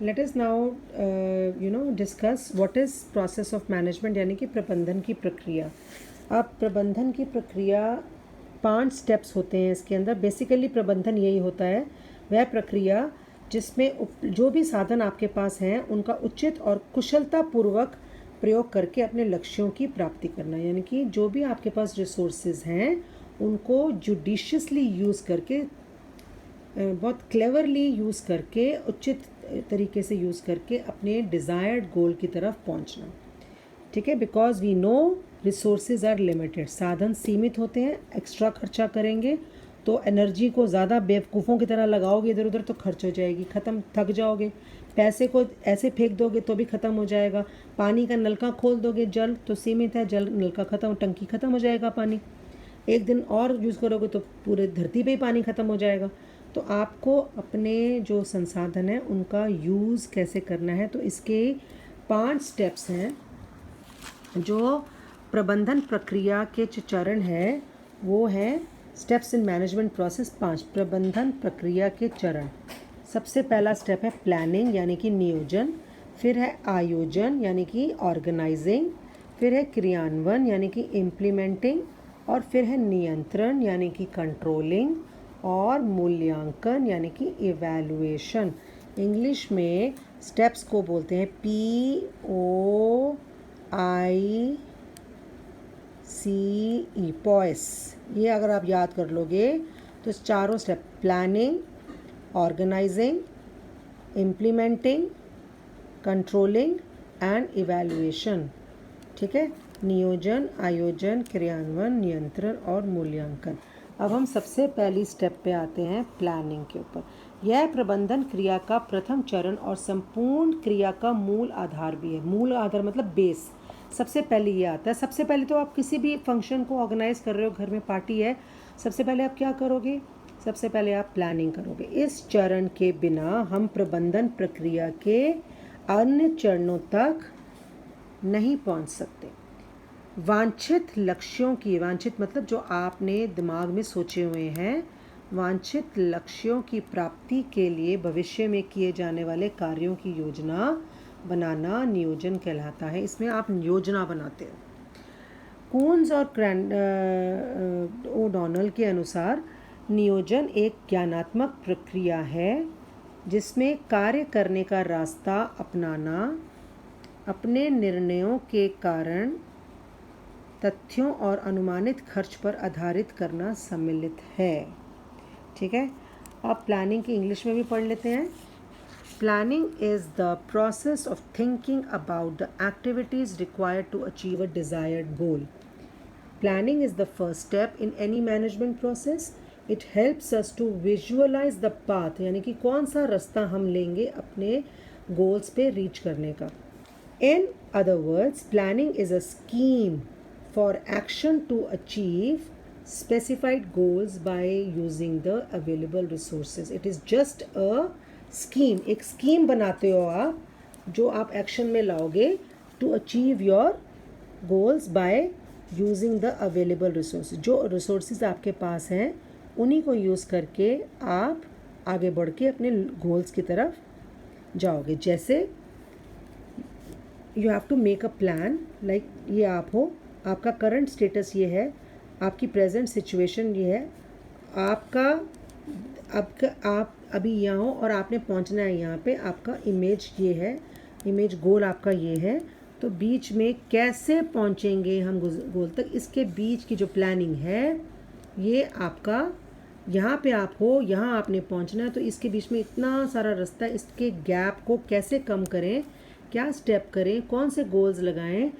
Let us now discuss what is process of management, यानी कि प्रबंधन की प्रक्रिया। अब प्रबंधन की प्रक्रिया 5 स्टेप्स होते हैं इसके अंदर। बेसिकली प्रबंधन यही होता है, वह प्रक्रिया जिसमें जो भी साधन आपके पास हैं उनका उचित और कुशलतापूर्वक प्रयोग करके अपने लक्ष्यों की प्राप्ति करना, यानी कि जो भी आपके पास रिसोर्सेज हैं उनको जुडिशियसली यूज़ करके, बहुत क्लेवरली यूज़ करके, उचित तरीके से यूज़ करके अपने डिज़ायर्ड गोल की तरफ पहुंचना। ठीक है, because we know resources are limited, साधन सीमित होते हैं। एक्स्ट्रा खर्चा करेंगे तो एनर्जी को ज़्यादा बेवकूफ़ों की तरह लगाओगे इधर उधर तो खर्च हो जाएगी, ख़त्म, थक जाओगे। पैसे को ऐसे फेंक दोगे तो भी ख़त्म हो जाएगा। पानी का नलका खोल दोगे, जल तो सीमित है, जल नलका ख़त्म, टंकी ख़त्म हो जाएगा पानी। एक दिन और यूज़ करोगे तो पूरे धरती पे ही पानी ख़त्म हो जाएगा। तो आपको अपने जो संसाधन हैं उनका यूज़ कैसे करना है, तो इसके 5 स्टेप्स हैं। जो प्रबंधन प्रक्रिया के जो चरण है वो है स्टेप्स इन मैनेजमेंट प्रोसेस। 5 प्रबंधन प्रक्रिया के चरण। सबसे पहला स्टेप है प्लानिंग, यानी कि नियोजन। फिर है आयोजन, यानी कि ऑर्गेनाइजिंग। फिर है क्रियान्वयन, यानी कि इम्प्लीमेंटिंग। और फिर है नियंत्रण, यानी कि कंट्रोलिंग। और मूल्यांकन, यानी कि इवैल्यूएशन। इंग्लिश में स्टेप्स को बोलते हैं POICE, पॉइस। ये अगर आप याद कर लोगे तो इस चारों step, planning, organising, implementing, controlling and evaluation. ठीक है, नियोजन, आयोजन, क्रियान्वयन, नियंत्रण और मूल्यांकन। अब हम सबसे पहली स्टेप पे आते हैं, प्लानिंग के ऊपर। यह प्रबंधन क्रिया का प्रथम चरण और संपूर्ण क्रिया का मूल आधार भी है। मूल आधार मतलब बेस। सबसे पहले ये आता है। सबसे पहले तो आप किसी भी फंक्शन को ऑर्गेनाइज कर रहे हो, घर में पार्टी है, सबसे पहले आप क्या करोगे? सबसे पहले आप प्लानिंग करोगे। इस चरण के बिना हम प्रबंधन प्रक्रिया के अन्य चरणों तक नहीं पहुंच सकते। वांछित लक्ष्यों की, वांछित मतलब जो आपने दिमाग में सोचे हुए हैं, वांछित लक्ष्यों की प्राप्ति के लिए भविष्य में किए जाने वाले कार्यों की योजना बनाना नियोजन कहलाता है। इसमें आप योजना बनाते हो। कून्स और ओडोनल के अनुसार नियोजन एक ज्ञानात्मक प्रक्रिया है जिसमें कार्य करने का रास्ता अपनाना, अपने निर्णयों के कारण तथ्यों और अनुमानित खर्च पर आधारित करना सम्मिलित है। ठीक है, अब प्लानिंग की इंग्लिश में भी पढ़ लेते हैं। Planning is the process of thinking about the activities required to achieve a desired goal. Planning is the first step in any management process. It helps us to visualise the path, यानी कि कौन सा रास्ता हम लेंगे अपने goals पे reach करने का। In other words, planning is a scheme for action to achieve specified goals by using the available resources. It is just a scheme. एक scheme बनाते हो आप जो आप action में लाओगे to achieve your goals by using the available resources. जो resources आपके पास हैं उन्हीं को यूज़ करके आप आगे बढ़ के अपने goals की तरफ जाओगे। जैसे you have to make a plan, like ये आप हो, आपका करंट स्टेटस ये है, आपकी प्रेजेंट सिचुएशन ये है, आपका आप अभी यहाँ हो और आपने पहुँचना है यहाँ पे, आपका इमेज ये है, इमेज गोल आपका ये है। तो बीच में कैसे पहुँचेंगे हम गोल तक, इसके बीच की जो प्लानिंग है ये आपका, यहाँ पे आप हो, यहाँ आपने पहुँचना है, तो इसके बीच में इतना सारा रास्ता, इसके गैप को कैसे कम करें, क्या स्टेप करें, कौन से गोल्स लगाएं।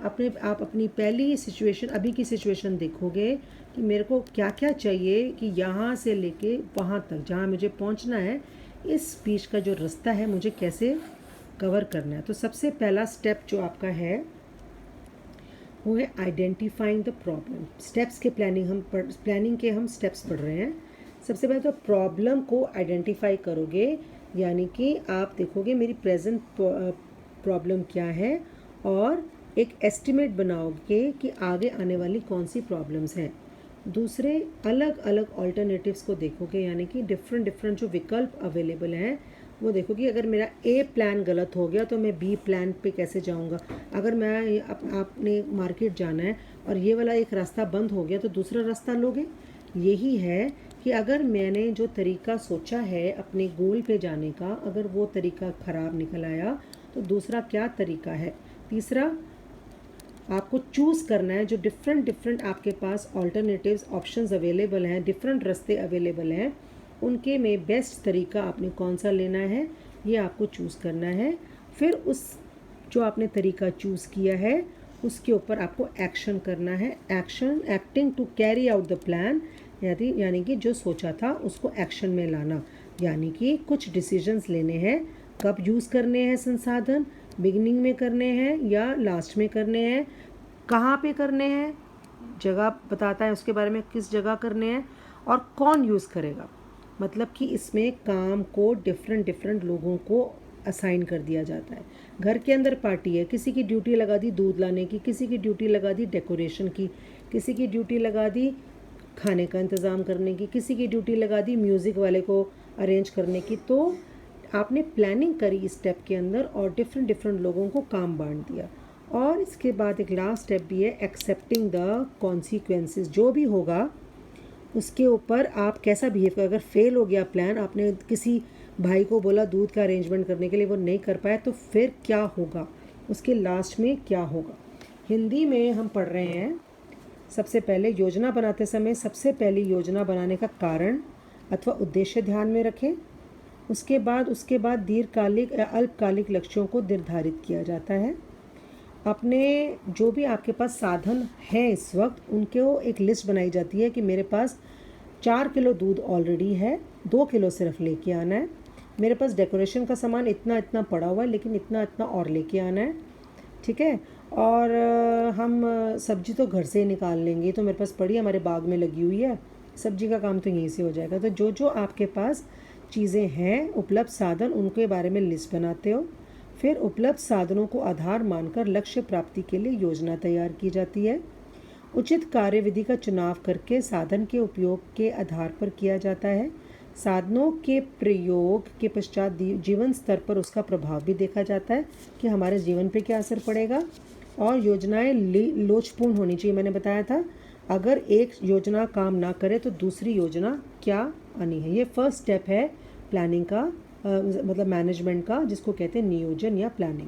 आप अपनी पहली सिचुएशन, अभी की सिचुएशन देखोगे कि मेरे को क्या क्या चाहिए कि यहाँ से लेके वहाँ तक जहाँ मुझे पहुँचना है, इस बीच का जो रास्ता है मुझे कैसे कवर करना है। तो सबसे पहला स्टेप जो आपका है वो है आइडेंटिफाइंग द प्रॉब्लम। स्टेप्स के प्लानिंग के हम स्टेप्स पढ़ रहे हैं। सबसे पहले तो प्रॉब्लम को आइडेंटिफाई करोगे, यानी कि आप देखोगे मेरी प्रेजेंट प्रॉब्लम क्या है और एक एस्टिमेट बनाओगे कि आगे आने वाली कौन सी प्रॉब्लम्स हैं। दूसरे अलग अलग ऑल्टरनेटिव्स को देखोगे, यानी कि डिफरेंट जो विकल्प अवेलेबल हैं वो देखो कि अगर मेरा ए प्लान गलत हो गया तो मैं बी प्लान पे कैसे जाऊंगा। अगर मैं आपने मार्केट जाना है और ये वाला एक रास्ता बंद हो गया तो दूसरा रास्ता लोगे। यही है कि अगर मैंने जो तरीका सोचा है अपने गोल पे जाने का, अगर वो तरीका ख़राब निकल आया तो दूसरा क्या तरीका है। तीसरा, आपको चूज़ करना है जो डिफरेंट आपके पास ऑल्टरनेटिव्स ऑप्शंस अवेलेबल हैं, डिफरेंट रास्ते अवेलेबल हैं, उनके में बेस्ट तरीका आपने कौन सा लेना है ये आपको चूज़ करना है। फिर उस जो आपने तरीका चूज़ किया है उसके ऊपर आपको एक्शन करना है। Action, acting to carry out the plan, यानी कि जो सोचा था उसको एक्शन में लाना। यानी कि कुछ डिसीजंस लेने हैं, कब यूज़ करने हैं संसाधन, बिगिनिंग में करने हैं या लास्ट में करने हैं, कहाँ पे करने हैं, जगह बताता है उसके बारे में, किस जगह करने हैं और कौन यूज़ करेगा। मतलब कि इसमें काम को डिफरेंट लोगों को असाइन कर दिया जाता है। घर के अंदर पार्टी है, किसी की ड्यूटी लगा दी दूध लाने की, किसी की ड्यूटी लगा दी डेकोरेशन की, किसी की ड्यूटी लगा दी खाने का इंतज़ाम करने की, किसी की ड्यूटी लगा दी म्यूज़िक वाले को अरेंज करने की। तो आपने प्लानिंग करी इस स्टेप के अंदर और डिफरेंट लोगों को काम बांट दिया। और इसके बाद एक लास्ट स्टेप भी है, एक्सेप्टिंग द कॉन्सिक्वेंसेस। जो भी होगा उसके ऊपर आप कैसा बिहेव कर। अगर फेल हो गया प्लान, आपने किसी भाई को बोला दूध का अरेंजमेंट करने के लिए, वो नहीं कर पाया, तो फिर क्या होगा, उसके लास्ट में क्या होगा। हिंदी में हम पढ़ रहे हैं। सबसे पहले योजना बनाते समय सबसे पहले योजना बनाने का कारण अथवा उद्देश्य ध्यान में रखें। उसके बाद दीर्घकालिक या अल्पकालिक लक्ष्यों को निर्धारित किया जाता है। अपने जो भी आपके पास साधन हैं इस वक्त, उनको एक लिस्ट बनाई जाती है कि मेरे पास 4 किलो दूध ऑलरेडी है, 2 किलो सिर्फ लेके आना है। मेरे पास डेकोरेशन का सामान इतना पड़ा हुआ है, लेकिन इतना और लेके आना है, ठीक है। और हम सब्जी तो घर से ही निकाल लेंगे, तो मेरे पास पड़ी हमारे बाग में लगी हुई है, सब्जी का काम तो यहीं से हो जाएगा। तो जो आपके पास चीज़ें हैं, उपलब्ध साधन, उनके बारे में लिस्ट बनाते हो। फिर उपलब्ध साधनों को आधार मानकर लक्ष्य प्राप्ति के लिए योजना तैयार की जाती है। उचित कार्यविधि का चुनाव करके साधन के उपयोग के आधार पर किया जाता है। साधनों के प्रयोग के पश्चात जीवन स्तर पर उसका प्रभाव भी देखा जाता है कि हमारे जीवन पे क्या असर पड़ेगा। और योजनाएं लोचपूर्ण होनी चाहिए। मैंने बताया था अगर एक योजना काम ना करे तो दूसरी योजना क्या आनी है। ये फर्स्ट स्टेप है प्लानिंग का, मतलब मैनेजमेंट का, जिसको कहते हैं नियोजन या प्लानिंग।